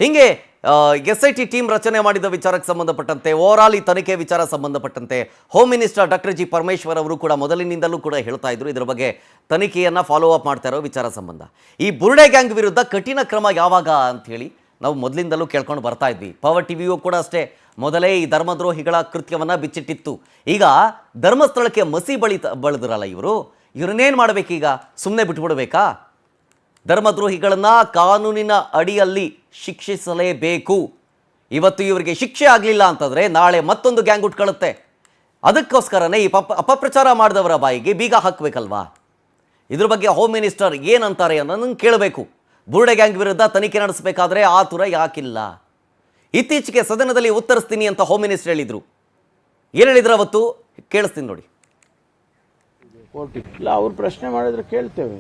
ಹಿಂಗೆ SIT team ರಚನೆ ಮಾಡಿದ ವಿಚಾರಕ್ಕೆ ಸಂಬಂಧಪಟ್ಟಂತೆ ಓವರಾಲ್ ಈ ತನಿಖೆ ವಿಚಾರ ಸಂಬಂಧಪಟ್ಟಂತೆ home minister doctor G Parameshwar ಅವರು ಕೂಡ ಮೊದಲಿನಿಂದಲೂ ಕೂಡ ಹೇಳ್ತಾ ಇದ್ರು ಇದರ ಬಗ್ಗೆ ತನಿಖೆಯನ್ನು ಫಾಲೋ ಅಪ್ ಮಾಡ್ತಾ ಇರೋ ವಿಚಾರ ಸಂಬಂಧ. ಈ ಬುರುಡೆ ಗ್ಯಾಂಗ್ ವಿರುದ್ಧ ಕಠಿಣ ಕ್ರಮ ಯಾವಾಗ ಅಂತ ಹೇಳಿ ನಾವು ಮೊದಲಿಂದಲೂ ಕೇಳ್ಕೊಂಡು ಬರ್ತಾ ಇದ್ವಿ. ಪವರ್ ಟಿವಿಯೂ ಕೂಡ ಅಷ್ಟೇ ಮೊದಲೇ ಈ ಧರ್ಮದ್ರೋಹಿಗಳ ಕೃತ್ಯವನ್ನು ಬಿಚ್ಚಿಟ್ಟಿತ್ತು. ಈಗ ಧರ್ಮಸ್ಥಳಕ್ಕೆ ಮಸಿ ಬಳಿದ್ರಲ್ಲ ಇವ್ರನ್ನೇನು ಮಾಡಬೇಕೀಗ? ಸುಮ್ಮನೆ ಬಿಟ್ಬಿಡ್ಬೇಕಾ? ಧರ್ಮದ್ರೋಹಿಗಳನ್ನು ಕಾನೂನಿನ ಅಡಿಯಲ್ಲಿ ಶಿಕ್ಷಿಸಲೇಬೇಕು. ಇವತ್ತು ಇವರಿಗೆ ಶಿಕ್ಷೆ ಆಗಲಿಲ್ಲ ಅಂತಂದರೆ ನಾಳೆ ಮತ್ತೊಂದು ಗ್ಯಾಂಗ್ ಉಟ್ಕೊಳ್ಳುತ್ತೆ. ಅದಕ್ಕೋಸ್ಕರನೇ ಈ ಅಪಪ್ರಚಾರ ಮಾಡಿದವರ ಬಾಯಿಗೆ ಬೀಗ ಹಾಕಬೇಕಲ್ವಾ? ಇದ್ರ ಬಗ್ಗೆ ಹೋಮ್ ಮಿನಿಸ್ಟರ್ ಏನಂತಾರೆ ಅನ್ನೋದನ್ನು ಕೇಳಬೇಕು. ಬುರುಡೆ ಗ್ಯಾಂಗ್ ವಿರುದ್ಧ ತನಿಖೆ ನಡೆಸಬೇಕಾದ್ರೆ ಆತುರ ಯಾಕಿಲ್ಲ? ಇತ್ತೀಚೆಗೆ ಸದನದಲ್ಲಿ ಉತ್ತರಿಸ್ತೀನಿ ಅಂತ ಹೋಮ್ ಮಿನಿಸ್ಟರ್ ಹೇಳಿದರು. ಏನು ಹೇಳಿದ್ರು ಅವತ್ತು ಕೇಳಿಸ್ತೀನಿ ನೋಡಿ. ಇಲ್ಲ, ಅವ್ರು ಪ್ರಶ್ನೆ ಮಾಡಿದ್ರೆ ಕೇಳ್ತೇವೆ,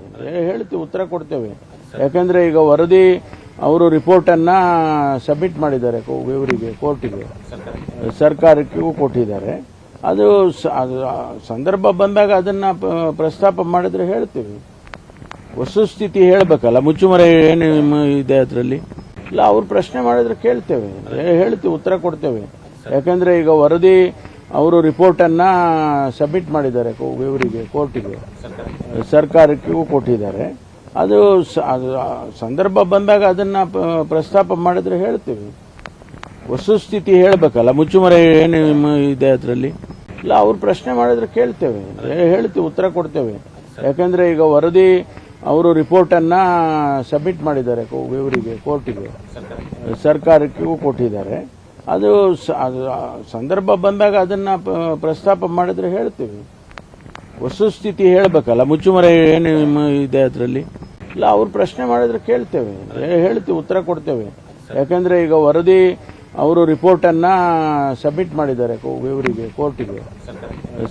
ಹೇಳ್ತೀವಿ, ಉತ್ತರ ಕೊಡ್ತೇವೆ. ಯಾಕಂದ್ರೆ ಈಗ ವರದಿ ಅವರು ರಿಪೋರ್ಟನ್ನು ಸಬ್ಮಿಟ್ ಮಾಡಿದ್ದಾರೆ ಇವರಿಗೆ, ಕೋರ್ಟಿಗೆ, ಸರ್ಕಾರಕ್ಕೂ ಕೊಟ್ಟಿದ್ದಾರೆ. ಅದು ಸಂದರ್ಭ ಬಂದಾಗ ಅದನ್ನು ಪ್ರಸ್ತಾಪ ಮಾಡಿದ್ರೆ ಹೇಳ್ತೀವಿ. ವಸ್ತುಸ್ಥಿತಿ ಹೇಳಬೇಕಲ್ಲ, ಮುಚ್ಚುಮರೆ ಏನು ಇದೆ ಅದರಲ್ಲಿ. ಇಲ್ಲ, ಅವ್ರು ಪ್ರಶ್ನೆ ಮಾಡಿದ್ರೆ ಕೇಳ್ತೇವೆ, ಹೇಳ್ತೀವಿ, ಉತ್ತರ ಕೊಡ್ತೇವೆ. ಯಾಕಂದ್ರೆ ಈಗ ವರದಿ ಅವರು ರಿಪೋರ್ಟನ್ನು ಸಬ್ಮಿಟ್ ಮಾಡಿದ್ದಾರೆ ಇವರಿಗೆ, ಕೋರ್ಟಿಗೆ, ಸರ್ಕಾರಕ್ಕೂ ಕೊಟ್ಟಿದ್ದಾರೆ. ಅದು ಸಂದರ್ಭ ಬಂದಾಗ ಅದನ್ನು ಪ್ರಸ್ತಾಪ ಮಾಡಿದ್ರೆ ಹೇಳ್ತೀವಿ. ವಸ್ತುಸ್ಥಿತಿ ಹೇಳಬೇಕಲ್ಲ, ಮುಚ್ಚುಮರೆ ಏನು ಇದೆ ಅದರಲ್ಲಿ. ಇಲ್ಲ, ಅವ್ರು ಪ್ರಶ್ನೆ ಮಾಡಿದ್ರೆ ಕೇಳ್ತೇವೆ, ಹೇಳ್ತೀವಿ, ಉತ್ತರ ಕೊಡ್ತೇವೆ. ಯಾಕಂದ್ರೆ ಈಗ ವರದಿ ಅವರು ರಿಪೋರ್ಟನ್ನು ಸಬ್ಮಿಟ್ ಮಾಡಿದ್ದಾರೆ ಇವರಿಗೆ, ಕೋರ್ಟಿಗೆ, ಸರ್ಕಾರಕ್ಕೂ ಕೊಟ್ಟಿದ್ದಾರೆ. ಅದು ಸಂದರ್ಭ ಬಂದಾಗ ಅದನ್ನು ಪ್ರಸ್ತಾಪ ಮಾಡಿದ್ರೆ ಹೇಳ್ತೀವಿ. ವಸ್ತುಸ್ಥಿತಿ ಹೇಳಬೇಕಲ್ಲ, ಮುಚ್ಚುಮರೆ ಏನು ಇದೆ ಅದರಲ್ಲಿ. ಇಲ್ಲ, ಅವ್ರು ಪ್ರಶ್ನೆ ಮಾಡಿದ್ರೆ ಕೇಳ್ತೇವೆ, ಹೇಳ್ತೀವಿ, ಉತ್ತರ ಕೊಡ್ತೇವೆ. ಯಾಕಂದ್ರೆ ಈಗ ವರದಿ ಅವರು ರಿಪೋರ್ಟನ್ನು ಸಬ್ಮಿಟ್ ಮಾಡಿದ್ದಾರೆ ಇವರಿಗೆ, ಕೋರ್ಟಿಗೆ,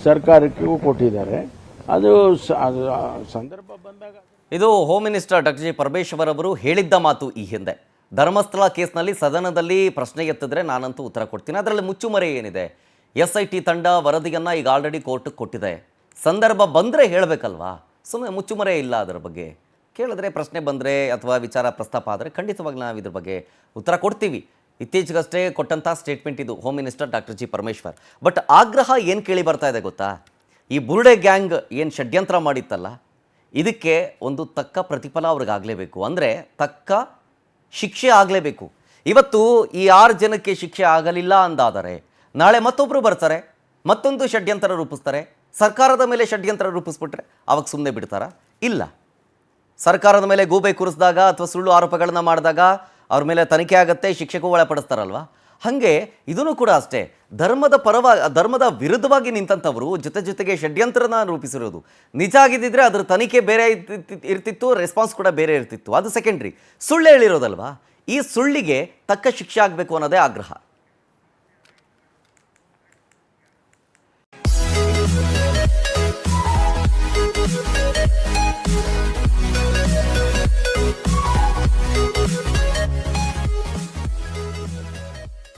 ಸರ್ಕಾರಕ್ಕೂ ಕೊಟ್ಟಿದ್ದಾರೆ. ಅದು ಸಂದರ್ಭ ಬಂದಾಗ ಇದು home minister doctor G Parameshwar ಅವರು ಹೇಳಿದ್ದ ಮಾತು. ಈ ಹಿಂದೆ ಧರ್ಮಸ್ಥಳ ಕೇಸ್ನಲ್ಲಿ ಸದನದಲ್ಲಿ ಪ್ರಶ್ನೆ ಎತ್ತಿದ್ರೆ ನಾನಂತೂ ಉತ್ತರ ಕೊಡ್ತೀನಿ, ಅದರಲ್ಲಿ ಮುಚ್ಚುಮರೆ ಏನಿದೆ? SIT ತಂಡ ವರದಿಯನ್ನು ಈಗ ಆಲ್ರೆಡಿ ಕೋರ್ಟಿಗೆ ಕೊಟ್ಟಿದೆ. ಸಂದರ್ಭ ಬಂದರೆ ಹೇಳಬೇಕಲ್ವಾ? ಸುಮ್ಮನೆ ಮುಚ್ಚುಮರೆ ಇಲ್ಲ. ಅದರ ಬಗ್ಗೆ ಕೇಳಿದ್ರೆ, ಪ್ರಶ್ನೆ ಬಂದರೆ ಅಥವಾ ವಿಚಾರ ಪ್ರಸ್ತಾಪ ಆದರೆ ಖಂಡಿತವಾಗಿ ನಾವು ಇದ್ರ ಬಗ್ಗೆ ಉತ್ತರ ಕೊಡ್ತೀವಿ. ಇತ್ತೀಚೆಗಷ್ಟೇ ಕೊಟ್ಟಂಥ ಸ್ಟೇಟ್ಮೆಂಟ್ ಇದು home minister doctor G Parameshwar. But ಆಗ್ರಹ ಏನು ಕೇಳಿ ಬರ್ತಾ ಇದೆ ಗೊತ್ತಾ? ಈ ಬುರುಡೆ ಗ್ಯಾಂಗ್ ಏನು ಷಡ್ಯಂತ್ರ ಮಾಡಿತ್ತಲ್ಲ, ಇದಕ್ಕೆ ಒಂದು ತಕ್ಕ ಪ್ರತಿಫಲ ಅವ್ರಿಗಾಗಲೇಬೇಕು. ಅಂದರೆ ತಕ್ಕ ಶಿಕ್ಷೆ ಆಗಲೇಬೇಕು. ಇವತ್ತು ಈ 6 ಜನಕ್ಕೆ ಶಿಕ್ಷೆ ಆಗಲಿಲ್ಲ ಅಂದಾದರೆ ನಾಳೆ ಮತ್ತೊಬ್ಬರು ಬರ್ತಾರೆ, ಮತ್ತೊಂದು ಷಡ್ಯಂತ್ರ ರೂಪಿಸ್ತಾರೆ. ಸರ್ಕಾರದ ಮೇಲೆ ಷಡ್ಯಂತ್ರ ರೂಪಿಸ್ಬಿಟ್ರೆ ಅವಾಗ ಸುಮ್ಮನೆ ಬಿಡ್ತಾರಾ? ಇಲ್ಲ. ಸರ್ಕಾರದ ಮೇಲೆ ಗೂಬೆ ಕೂರಿಸಿದಾಗ ಅಥವಾ ಸುಳ್ಳು ಆರೋಪಗಳನ್ನ ಮಾಡಿದಾಗ ಅವ್ರ ಮೇಲೆ ತನಿಖೆ ಆಗುತ್ತೆ, ಶಿಕ್ಷೆಗೂ ಒಳಪಡಿಸ್ತಾರಲ್ವ. ಹಾಗೆ ಇದನ್ನು ಕೂಡ ಅಷ್ಟೇ. ಧರ್ಮದ ವಿರುದ್ಧವಾಗಿ ನಿಂತಂಥವರು ಜೊತೆಗೆ ಷಡ್ಯಂತ್ರನ ರೂಪಿಸಿರೋದು ನಿಜ ಆಗಿದ್ದಿದ್ರೆ ಅದರ ತನಿಖೆ ಬೇರೆ ಇರ್ತಿತ್ತು, ರೆಸ್ಪಾನ್ಸ್ ಕೂಡ ಬೇರೆ ಇರ್ತಿತ್ತು. ಅದು ಸೆಕೆಂಡ್ರಿ. ಸುಳ್ಳು ಹೇಳಿರೋದಲ್ವಾ? ಈ ಸುಳ್ಳಿಗೆ ತಕ್ಕ ಶಿಕ್ಷೆ ಆಗಬೇಕು ಅನ್ನೋದೇ ಆಗ್ರಹ.